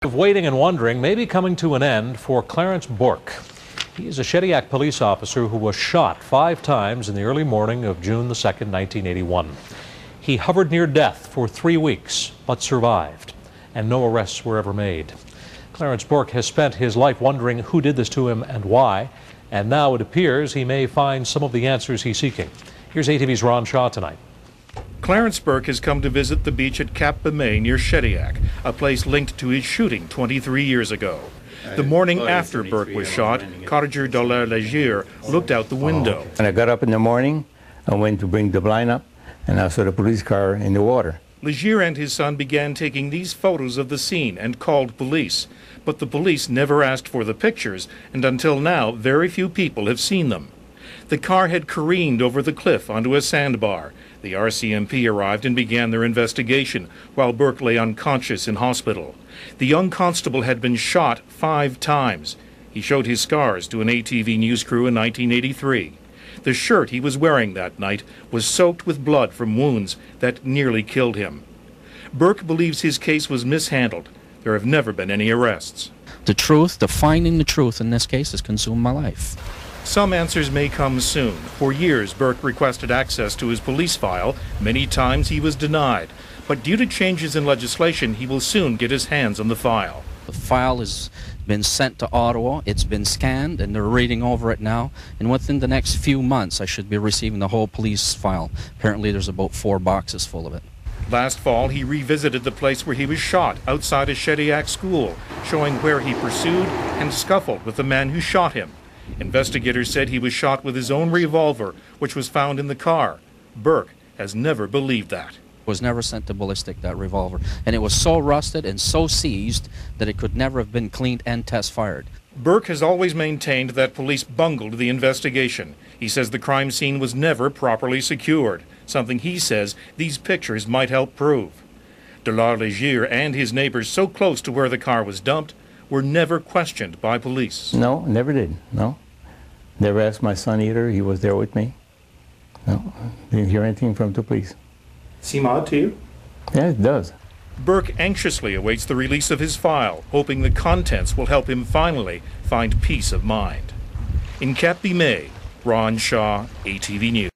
Of waiting and wondering may be coming to an end for Clarence Bourque. He is a Shediac police officer who was shot 5 times in the early morning of June the 2nd, 1981. He hovered near death for 3 weeks, but survived, and no arrests were ever made. Clarence Bourque has spent his life wondering who did this to him and why, and now it appears he may find some of the answers he's seeking. Here's ATV's Ron Shaw tonight. Clarence Bourque has come to visit the beach at Cap Bemay near Shediac, a place linked to his shooting 23 years ago. The morning after Bourque was shot, cottager Dallaire Legier looked out the window. And I got up in the morning, I went to bring the blind up, and I saw the police car in the water. Legier and his son began taking these photos of the scene and called police. But the police never asked for the pictures, and until now, very few people have seen them. The car had careened over the cliff onto a sandbar. The RCMP arrived and began their investigation, while Bourque lay unconscious in hospital. The young constable had been shot 5 times. He showed his scars to an ATV news crew in 1983. The shirt he was wearing that night was soaked with blood from wounds that nearly killed him. Bourque believes his case was mishandled. There have never been any arrests. Finding the truth in this case has consumed my life. Some answers may come soon. For years, Bourque requested access to his police file. Many times he was denied. But due to changes in legislation, he will soon get his hands on the file. The file has been sent to Ottawa, it's been scanned, and they're reading over it now. And within the next few months, I should be receiving the whole police file. Apparently there's about 4 boxes full of it. Last fall, he revisited the place where he was shot outside a Shediac school, showing where he pursued and scuffled with the man who shot him. Investigators said he was shot with his own revolver, which was found in the car. Bourque has never believed that. Was never sent to ballistic, that revolver, and it was so rusted and so seized that it could never have been cleaned and test fired. Bourque has always maintained that police bungled the investigation. He says the crime scene was never properly secured, something he says these pictures might help prove. Dallaire Legier and his neighbors so close to where the car was dumped were never questioned by police. No, never did, no. Never asked my son either, he was there with me. No, didn't hear anything from the police. Seem odd to you? Yeah, it does. Bourque anxiously awaits the release of his file, hoping the contents will help him finally find peace of mind. In Cap Bemay, Ron Shaw, ATV News.